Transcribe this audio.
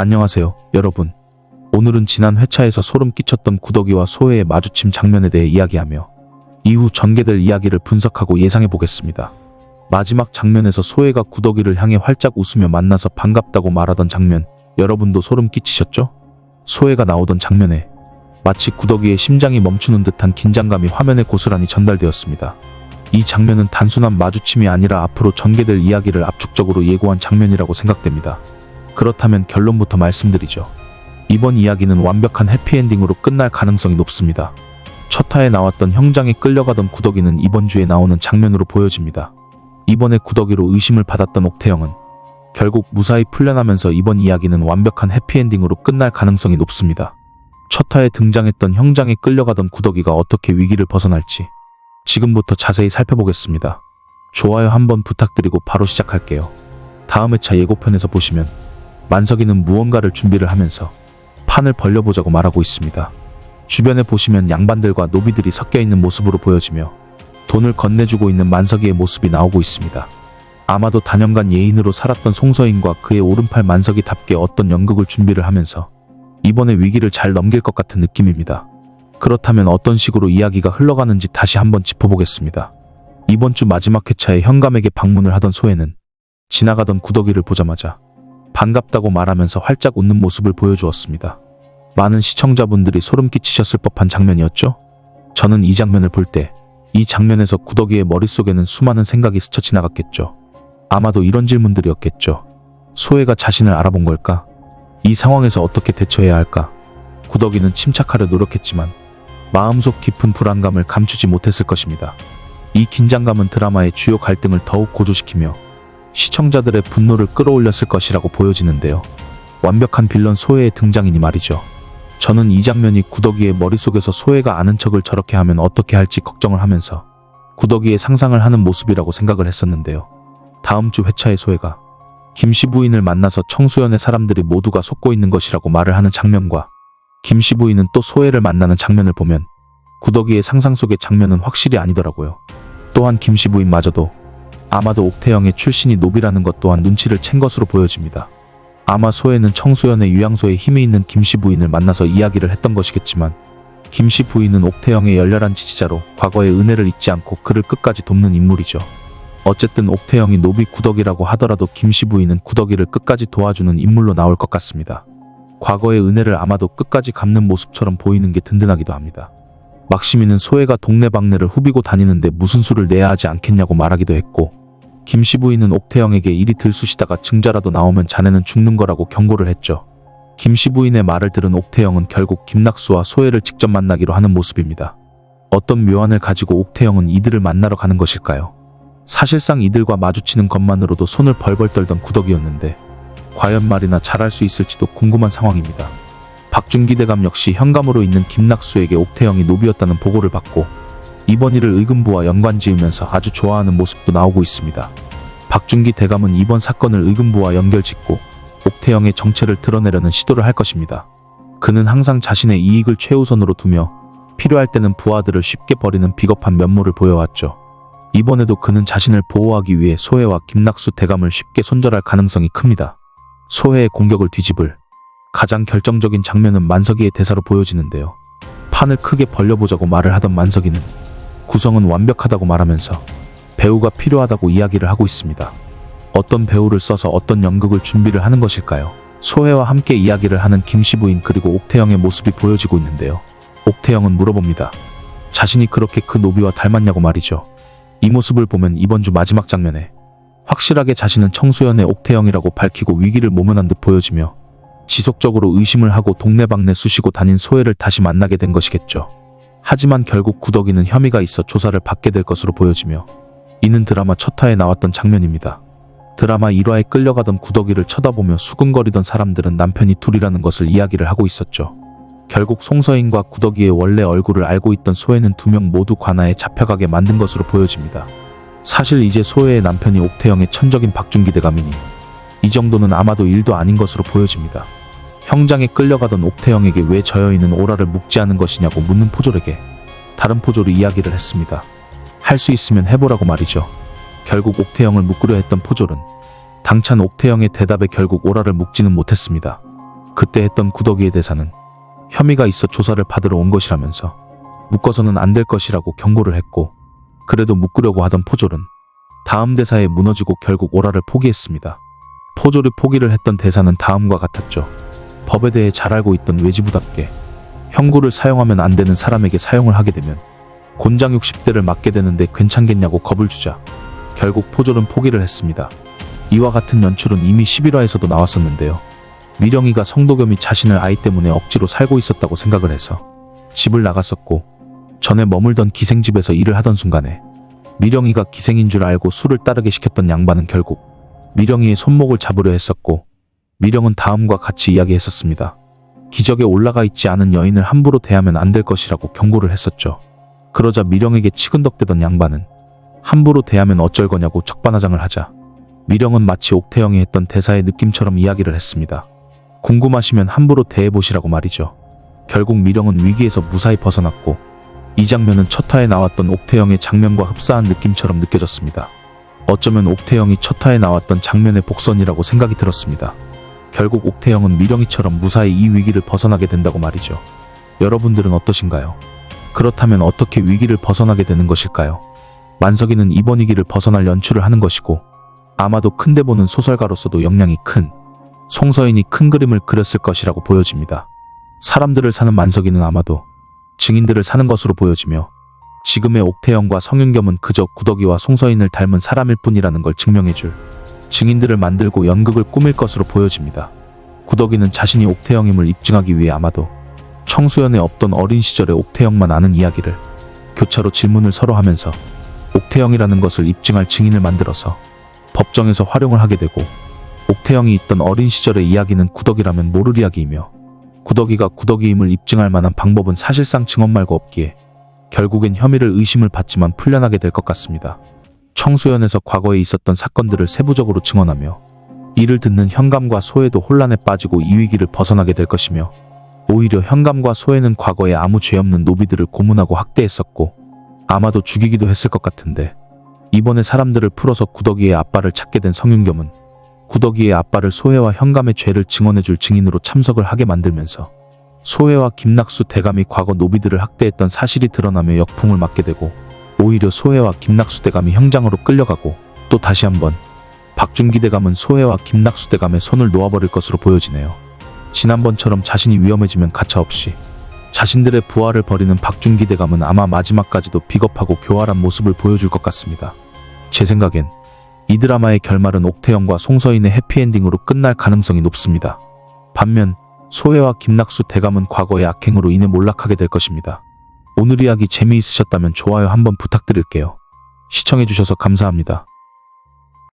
안녕하세요, 여러분. 오늘은 지난 회차에서 소름 끼쳤던 구더기와 소혜의 마주침 장면에 대해 이야기하며 이후 전개될 이야기를 분석하고 예상해 보겠습니다. 마지막 장면에서 소혜가 구더기를 향해 활짝 웃으며 만나서 반갑다고 말하던 장면, 여러분도 소름 끼치셨죠? 소혜가 나오던 장면에 마치 구더기의 심장이 멈추는 듯한 긴장감이 화면에 고스란히 전달되었습니다. 이 장면은 단순한 마주침이 아니라 앞으로 전개될 이야기를 압축적으로 예고한 장면이라고 생각됩니다. 그렇다면 결론부터 말씀드리죠. 이번 이야기는 완벽한 해피엔딩으로 끝날 가능성이 높습니다. 첫 화에 나왔던 형장에 끌려가던 구더기는 이번 주에 나오는 장면으로 보여집니다. 이번에 구더기로 의심을 받았던 옥태영은 결국 무사히 풀려나면서 이번 이야기는 완벽한 해피엔딩으로 끝날 가능성이 높습니다. 첫 화에 등장했던 형장에 끌려가던 구더기가 어떻게 위기를 벗어날지 지금부터 자세히 살펴보겠습니다. 좋아요 한번 부탁드리고 바로 시작할게요. 다음 회차 예고편에서 보시면 만석이는 무언가를 준비를 하면서 판을 벌려보자고 말하고 있습니다. 주변에 보시면 양반들과 노비들이 섞여 있는 모습으로 보여지며 돈을 건네주고 있는 만석이의 모습이 나오고 있습니다. 아마도 단연간 예인으로 살았던 송서인과 그의 오른팔 만석이답게 어떤 연극을 준비를 하면서 이번에 위기를 잘 넘길 것 같은 느낌입니다. 그렇다면 어떤 식으로 이야기가 흘러가는지 다시 한번 짚어보겠습니다. 이번 주 마지막 회차에 현감에게 방문을 하던 소혜는 지나가던 구더기를 보자마자 반갑다고 말하면서 활짝 웃는 모습을 보여주었습니다. 많은 시청자분들이 소름 끼치셨을 법한 장면이었죠? 저는 이 장면을 볼 때 이 장면에서 구더기의 머릿속에는 수많은 생각이 스쳐 지나갔겠죠. 아마도 이런 질문들이었겠죠. 소혜가 자신을 알아본 걸까? 이 상황에서 어떻게 대처해야 할까? 구더기는 침착하려 노력했지만 마음속 깊은 불안감을 감추지 못했을 것입니다. 이 긴장감은 드라마의 주요 갈등을 더욱 고조시키며 시청자들의 분노를 끌어올렸을 것이라고 보여지는데요. 완벽한 빌런 소혜의 등장이니 말이죠. 저는 이 장면이 구더기의 머릿속에서 소혜가 아는 척을 저렇게 하면 어떻게 할지 걱정을 하면서 구더기의 상상을 하는 모습이라고 생각을 했었는데요. 다음 주 회차의 소혜가 김씨 부인을 만나서 청수연의 사람들이 모두가 속고 있는 것이라고 말을 하는 장면과 김씨 부인은 또 소혜를 만나는 장면을 보면 구더기의 상상 속의 장면은 확실히 아니더라고요. 또한 김씨 부인마저도 아마도 옥태영의 출신이 노비라는 것 또한 눈치를 챈 것으로 보여집니다. 아마 소혜는 청수연의 유양소에 힘이 있는 김씨 부인을 만나서 이야기를 했던 것이겠지만 김씨 부인은 옥태영의 열렬한 지지자로 과거의 은혜를 잊지 않고 그를 끝까지 돕는 인물이죠. 어쨌든 옥태영이 노비 구더기라고 하더라도 김씨 부인은 구더기를 끝까지 도와주는 인물로 나올 것 같습니다. 과거의 은혜를 아마도 끝까지 갚는 모습처럼 보이는 게 든든하기도 합니다. 막시미는 소혜가 동네방네를 후비고 다니는데 무슨 수를 내야 하지 않겠냐고 말하기도 했고 김씨 부인은 옥태영에게 이리 들쑤시다가 증자라도 나오면 자네는 죽는 거라고 경고를 했죠. 김씨 부인의 말을 들은 옥태영은 결국 김낙수와 소혜를 직접 만나기로 하는 모습입니다. 어떤 묘안을 가지고 옥태영은 이들을 만나러 가는 것일까요? 사실상 이들과 마주치는 것만으로도 손을 벌벌 떨던 구더기였는데 과연 말이나 잘할 수 있을지도 궁금한 상황입니다. 박준기 대감 역시 현감으로 있는 김낙수에게 옥태영이 노비였다는 보고를 받고 이번 일을 의금부와 연관지으면서 아주 좋아하는 모습도 나오고 있습니다. 박준기 대감은 이번 사건을 의금부와 연결짓고 옥태영의 정체를 드러내려는 시도를 할 것입니다. 그는 항상 자신의 이익을 최우선으로 두며 필요할 때는 부하들을 쉽게 버리는 비겁한 면모를 보여왔죠. 이번에도 그는 자신을 보호하기 위해 소혜와 김낙수 대감을 쉽게 손절할 가능성이 큽니다. 소혜의 공격을 뒤집을 가장 결정적인 장면은 만석이의 대사로 보여지는데요. 판을 크게 벌려보자고 말을 하던 만석이는 구성은 완벽하다고 말하면서 배우가 필요하다고 이야기를 하고 있습니다. 어떤 배우를 써서 어떤 연극을 준비를 하는 것일까요? 소혜와 함께 이야기를 하는 김씨 부인 그리고 옥태영의 모습이 보여지고 있는데요. 옥태영은 물어봅니다. 자신이 그렇게 그 노비와 닮았냐고 말이죠. 이 모습을 보면 이번 주 마지막 장면에 확실하게 자신은 청수연의 옥태영이라고 밝히고 위기를 모면한 듯 보여지며 지속적으로 의심을 하고 동네방네 쑤시고 다닌 소혜를 다시 만나게 된 것이겠죠. 하지만 결국 구더기는 혐의가 있어 조사를 받게 될 것으로 보여지며 이는 드라마 첫 화에 나왔던 장면입니다. 드라마 1화에 끌려가던 구더기를 쳐다보며 수근거리던 사람들은 남편이 둘이라는 것을 이야기를 하고 있었죠. 결국 송서인과 구더기의 원래 얼굴을 알고 있던 소혜는 두 명 모두 관아에 잡혀가게 만든 것으로 보여집니다. 사실 이제 소혜의 남편이 옥태영의 천적인 박준기 대감이니 이 정도는 아마도 일도 아닌 것으로 보여집니다. 형장에 끌려가던 옥태영에게 왜 저 여인은 오라를 묵지 않은 것이냐고 묻는 포졸에게 다른 포졸이 이야기를 했습니다. 할 수 있으면 해보라고 말이죠. 결국 옥태영을 묶으려 했던 포졸은 당찬 옥태영의 대답에 결국 오라를 묵지는 못했습니다. 그때 했던 구더기의 대사는 혐의가 있어 조사를 받으러 온 것이라면서 묶어서는 안 될 것이라고 경고를 했고, 그래도 묶으려고 하던 포졸은 다음 대사에 무너지고 결국 오라를 포기했습니다. 포졸이 포기를 했던 대사는 다음과 같았죠. 법에 대해 잘 알고 있던 외지부답게 형구를 사용하면 안 되는 사람에게 사용을 하게 되면 곤장 60대를 맞게 되는데 괜찮겠냐고 겁을 주자 결국 포졸은 포기를 했습니다. 이와 같은 연출은 이미 11화에서도 나왔었는데요. 미령이가 성도겸이 자신을 아이 때문에 억지로 살고 있었다고 생각을 해서 집을 나갔었고, 전에 머물던 기생집에서 일을 하던 순간에 미령이가 기생인 줄 알고 술을 따르게 시켰던 양반은 결국 미령이의 손목을 잡으려 했었고, 미령은 다음과 같이 이야기했었습니다. 기적에 올라가 있지 않은 여인을 함부로 대하면 안 될 것이라고 경고를 했었죠. 그러자 미령에게 치근덕대던 양반은 함부로 대하면 어쩔 거냐고 적반하장을 하자 미령은 마치 옥태영이 했던 대사의 느낌처럼 이야기를 했습니다. 궁금하시면 함부로 대해보시라고 말이죠. 결국 미령은 위기에서 무사히 벗어났고, 이 장면은 첫 화에 나왔던 옥태영의 장면과 흡사한 느낌처럼 느껴졌습니다. 어쩌면 옥태영이 첫 화에 나왔던 장면의 복선이라고 생각이 들었습니다. 결국 옥태영은 미령이처럼 무사히 이 위기를 벗어나게 된다고 말이죠. 여러분들은 어떠신가요? 그렇다면 어떻게 위기를 벗어나게 되는 것일까요? 만석이는 이번 위기를 벗어날 연출을 하는 것이고, 아마도 큰데 보는 소설가로서도 역량이 큰 송서인이 큰 그림을 그렸을 것이라고 보여집니다. 사람들을 사는 만석이는 아마도 증인들을 사는 것으로 보여지며, 지금의 옥태영과 성윤겸은 그저 구덕이와 송서인을 닮은 사람일 뿐이라는 걸 증명해줄 증인들을 만들고 연극을 꾸밀 것으로 보여집니다. 구덕이는 자신이 옥태영임을 입증하기 위해 아마도 청소년에 없던 어린 시절의 옥태영만 아는 이야기를 교차로 질문을 서로 하면서 옥태영이라는 것을 입증할 증인을 만들어서 법정에서 활용을 하게 되고, 옥태영이 있던 어린 시절의 이야기는 구덕이라면 모를 이야기이며, 구덕이가 구덕이임을 입증할 만한 방법은 사실상 증언 말고 없기에 결국엔 혐의를 의심을 받지만 풀려나게 될 것 같습니다. 청소년에서 과거에 있었던 사건들을 세부적으로 증언하며 이를 듣는 현감과 소혜도 혼란에 빠지고 이 위기를 벗어나게 될 것이며, 오히려 현감과 소혜는 과거에 아무 죄 없는 노비들을 고문하고 학대했었고 아마도 죽이기도 했을 것 같은데, 이번에 사람들을 풀어서 구덕이의 아빠를 찾게 된 성윤겸은 구덕이의 아빠를 소혜와 현감의 죄를 증언해줄 증인으로 참석을 하게 만들면서 소혜와 김낙수 대감이 과거 노비들을 학대했던 사실이 드러나며 역풍을 맞게 되고, 오히려 소혜와 김낙수 대감이 형장으로 끌려가고, 또 다시 한번 박준기 대감은 소혜와 김낙수 대감의 손을 놓아버릴 것으로 보여지네요. 지난번처럼 자신이 위험해지면 가차없이 자신들의 부하를 버리는 박준기 대감은 아마 마지막까지도 비겁하고 교활한 모습을 보여줄 것 같습니다. 제 생각엔 이 드라마의 결말은 옥태영과 송서인의 해피엔딩으로 끝날 가능성이 높습니다. 반면 소혜와 김낙수 대감은 과거의 악행으로 인해 몰락하게 될 것입니다. 오늘 이야기 재미있으셨다면 좋아요 한번 부탁드릴게요. 시청해주셔서 감사합니다.